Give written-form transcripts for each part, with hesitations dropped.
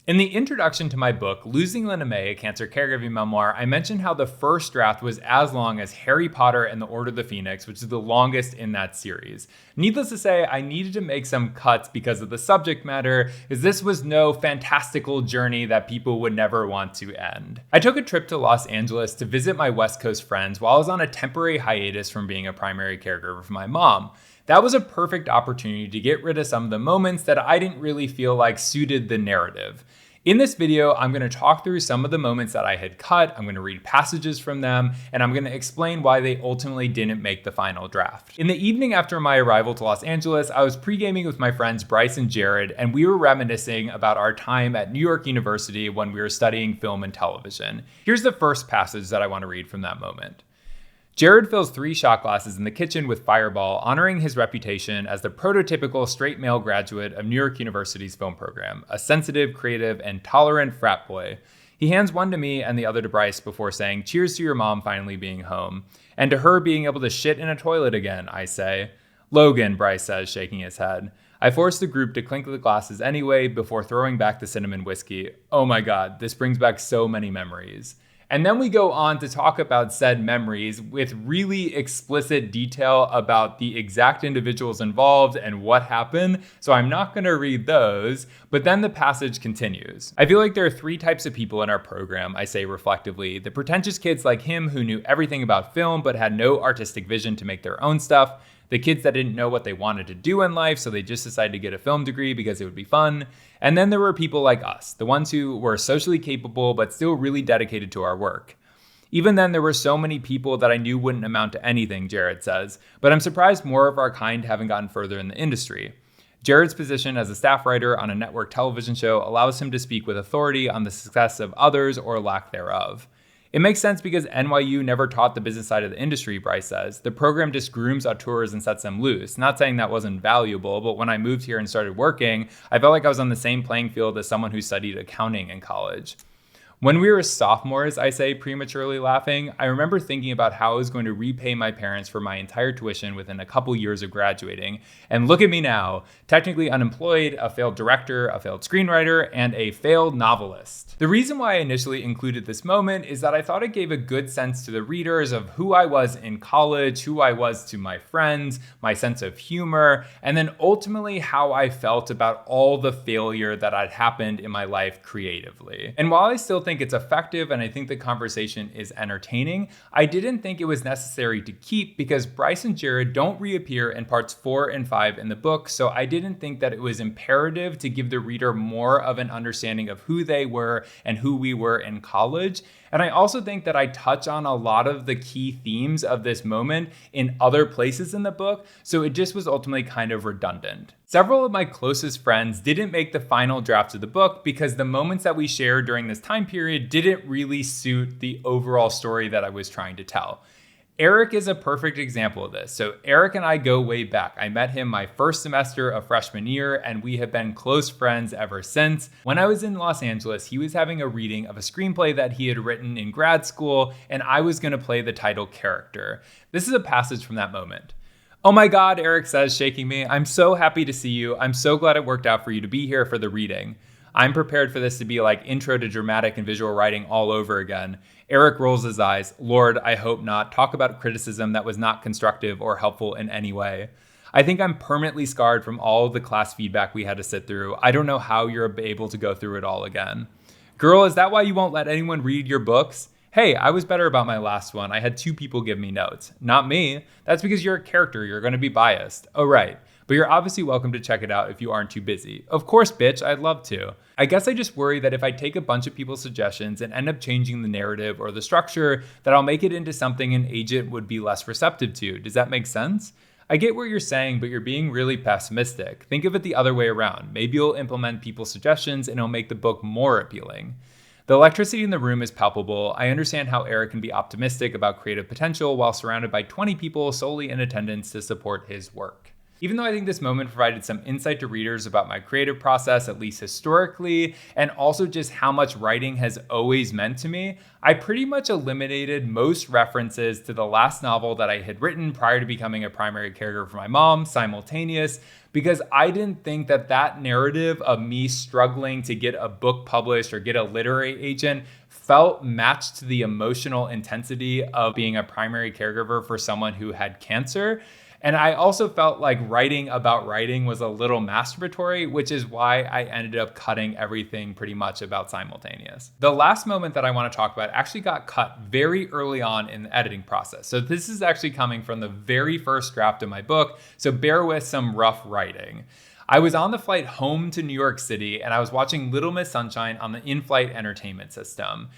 In the introduction to my book, Losing Lena May, A Cancer Caregiving Memoir, I mentioned how the first draft was as long as Harry Potter and the Order of the Phoenix, which is the longest in that series. Needless to say, I needed to make some cuts because of the subject matter, as this was no fantastical journey that people would never want to end. I took a trip to Los Angeles to visit my West Coast friends while I was on a temporary hiatus from being a primary caregiver for my mom. That was a perfect opportunity to get rid of some of the moments that I didn't really feel like suited the narrative. In this video, I'm going to talk through some of the moments that I had cut, I'm going to read passages from them, and I'm going to explain why they ultimately didn't make the final draft. In the evening after my arrival to Los Angeles, I was pre-gaming with my friends Bryce and Jared, and we were reminiscing about our time at New York University when we were studying film and television. Here's the first passage that I want to read from that moment. Jared fills 3 shot glasses in the kitchen with Fireball, honoring his reputation as the prototypical straight male graduate of New York University's film program, a sensitive, creative, and tolerant frat boy. He hands one to me and the other to Bryce before saying, "Cheers to your mom finally being home." And to her being able to shit in a toilet again, I say. "Logan," Bryce says, shaking his head. I force the group to clink the glasses anyway before throwing back the cinnamon whiskey. Oh my god, this brings back so many memories. And then we go on to talk about said memories with really explicit detail about the exact individuals involved and what happened. So I'm not going to read those, but then the passage continues. I feel like there are 3 types of people in our program, I say reflectively. The pretentious kids like him who knew everything about film but had no artistic vision to make their own stuff. The kids that didn't know what they wanted to do in life, so they just decided to get a film degree because it would be fun. And then there were people like us, the ones who were socially capable but still really dedicated to our work. Even then, there were so many people that I knew wouldn't amount to anything, Jared says, but I'm surprised more of our kind haven't gotten further in the industry. Jared's position as a staff writer on a network television show allows him to speak with authority on the success of others or lack thereof. It makes sense because NYU never taught the business side of the industry, Bryce says. The program just grooms auteurs and sets them loose. Not saying that wasn't valuable, but when I moved here and started working, I felt like I was on the same playing field as someone who studied accounting in college. When we were sophomores, I say, prematurely laughing, I remember thinking about how I was going to repay my parents for my entire tuition within a couple years of graduating. And look at me now, technically unemployed, a failed director, a failed screenwriter, and a failed novelist. The reason why I initially included this moment is that I thought it gave a good sense to the readers of who I was in college, who I was to my friends, my sense of humor, and then ultimately how I felt about all the failure that had happened in my life creatively. And while I still think it's effective and I think the conversation is entertaining, I didn't think it was necessary to keep because Bryce and Jared don't reappear in parts 4 and 5 in the book, so I didn't think that it was imperative to give the reader more of an understanding of who they were and who we were in college. And I also think that I touch on a lot of the key themes of this moment in other places in the book, so it just was ultimately kind of redundant. Several of my closest friends didn't make the final draft of the book because the moments that we shared during this time period didn't really suit the overall story that I was trying to tell. Eric is a perfect example of this. So Eric and I go way back. I met him my first semester of freshman year, and we have been close friends ever since. When I was in Los Angeles, he was having a reading of a screenplay that he had written in grad school, and I was going to play the title character. This is a passage from that moment. "Oh my God," Eric says, shaking me. "I'm so happy to see you. I'm so glad it worked out for you to be here for the reading." I'm prepared for this to be like intro to dramatic and visual writing all over again. Eric rolls his eyes. "Lord, I hope not. Talk about criticism that was not constructive or helpful in any way." I think I'm permanently scarred from all of the class feedback we had to sit through. I don't know how you're able to go through it all again. "Girl, is that why you won't let anyone read your books?" "Hey, I was better about my last one. I had 2 people give me notes." "Not me. That's because you're a character. You're going to be biased." "Oh, right. But you're obviously welcome to check it out if you aren't too busy." "Of course, bitch. I'd love to." I guess I just worry that if I take a bunch of people's suggestions and end up changing the narrative or the structure, that I'll make it into something an agent would be less receptive to. Does that make sense? I get what you're saying, but you're being really pessimistic. Think of it the other way around. Maybe you'll implement people's suggestions and it'll make the book more appealing. The electricity in the room is palpable. I understand how Eric can be optimistic about creative potential while surrounded by 20 people solely in attendance to support his work. Even though I think this moment provided some insight to readers about my creative process, at least historically, and also just how much writing has always meant to me, I pretty much eliminated most references to the last novel that I had written prior to becoming a primary caregiver for my mom, Simultaneous, because I didn't think that that narrative of me struggling to get a book published or get a literary agent felt matched to the emotional intensity of being a primary caregiver for someone who had cancer. And I also felt like writing about writing was a little masturbatory, which is why I ended up cutting everything pretty much about Simultaneous. The last moment that I want to talk about actually got cut very early on in the editing process. So this is actually coming from the very first draft of my book, so bear with some rough writing. I was on the flight home to New York City and I was watching Little Miss Sunshine on the in-flight entertainment system.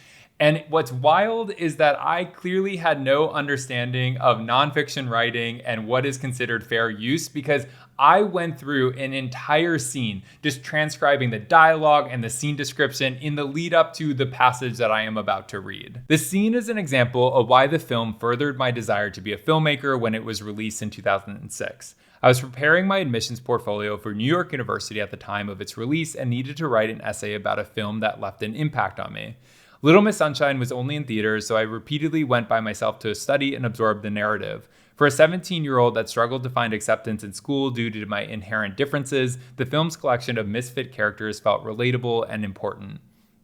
And what's wild is that I clearly had no understanding of nonfiction writing and what is considered fair use, because I went through an entire scene just transcribing the dialogue and the scene description in the lead up to the passage that I am about to read. The scene is an example of why the film furthered my desire to be a filmmaker when it was released in 2006. I was preparing my admissions portfolio for New York University at the time of its release and needed to write an essay about a film that left an impact on me. Little Miss Sunshine was only in theaters, so I repeatedly went by myself to study and absorb the narrative. For a 17-year-old that struggled to find acceptance in school due to my inherent differences, the film's collection of misfit characters felt relatable and important.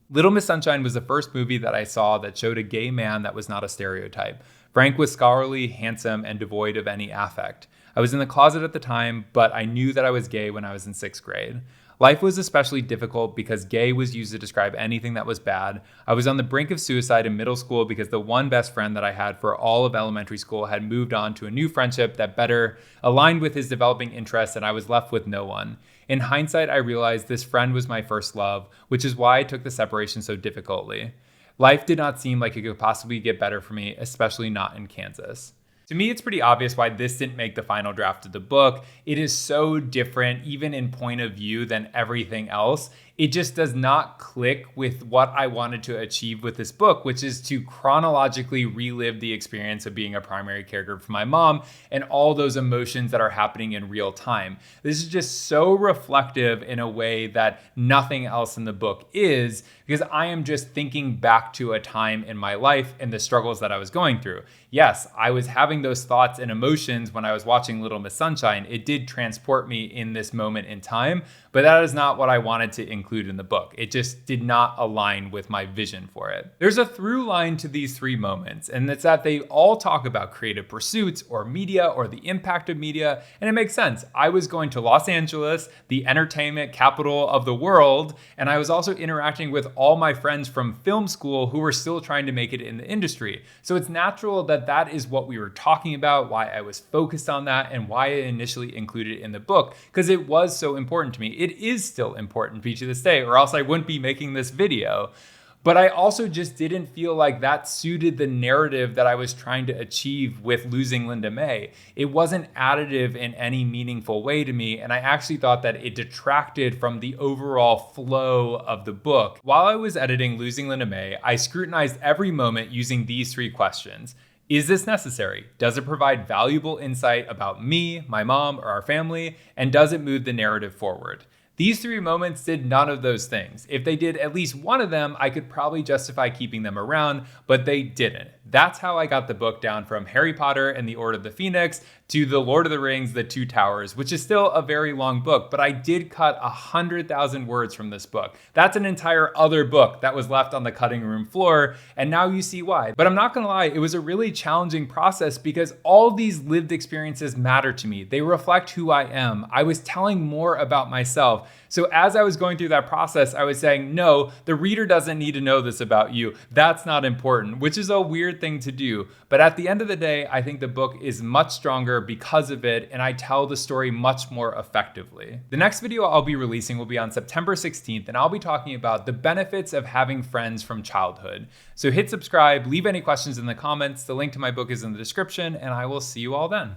Little Miss Sunshine was the first movie that I saw that showed a gay man that was not a stereotype. Frank was scholarly, handsome, and devoid of any affect. I was in the closet at the time, but I knew that I was gay when I was in 6th grade. Life was especially difficult because gay was used to describe anything that was bad. I was on the brink of suicide in middle school because the one best friend that I had for all of elementary school had moved on to a new friendship that better aligned with his developing interests, and I was left with no one. In hindsight, I realized this friend was my first love, which is why I took the separation so difficultly. Life did not seem like it could possibly get better for me, especially not in Kansas. To me, it's pretty obvious why this didn't make the final draft of the book. It is so different, even in point of view, than everything else. It just does not click with what I wanted to achieve with this book, which is to chronologically relive the experience of being a primary caregiver for my mom and all those emotions that are happening in real time. This is just so reflective in a way that nothing else in the book is, because I am just thinking back to a time in my life and the struggles that I was going through. Yes, I was having those thoughts and emotions when I was watching Little Miss Sunshine. It did transport me in this moment in time, but that is not what I wanted to include in the book. It just did not align with my vision for it. There's a through line to these three moments, and it's that they all talk about creative pursuits or media or the impact of media, and it makes sense. I was going to Los Angeles, the entertainment capital of the world, and I was also interacting with all my friends from film school who were still trying to make it in the industry. So it's natural that that is what we were talking about, why I was focused on that, and why I initially included it in the book, because it was so important to me. It is still important to me to this day, or else I wouldn't be making this video. But I also just didn't feel like that suited the narrative that I was trying to achieve with Losing Linda May. It wasn't additive in any meaningful way to me, and I actually thought that it detracted from the overall flow of the book. While I was editing Losing Linda May, I scrutinized every moment using these three questions. Is this necessary? Does it provide valuable insight about me, my mom, or our family? And does it move the narrative forward? These three moments did none of those things. If they did at least one of them, I could probably justify keeping them around, but they didn't. That's how I got the book down from Harry Potter and the Order of the Phoenix to The Lord of the Rings, The Two Towers, which is still a very long book, but I did cut 100,000 words from this book. That's an entire other book that was left on the cutting room floor, and now you see why. But I'm not gonna lie, it was a really challenging process because all these lived experiences matter to me. They reflect who I am. I was telling more about myself. So as I was going through that process, I was saying, no, the reader doesn't need to know this about you. That's not important, which is a weird thing to do. But at the end of the day, I think the book is much stronger because of it, and I tell the story much more effectively. The next video I'll be releasing will be on September 16th, and I'll be talking about the benefits of having friends from childhood. So hit subscribe, leave any questions in the comments. The link to my book is in the description, and I will see you all then.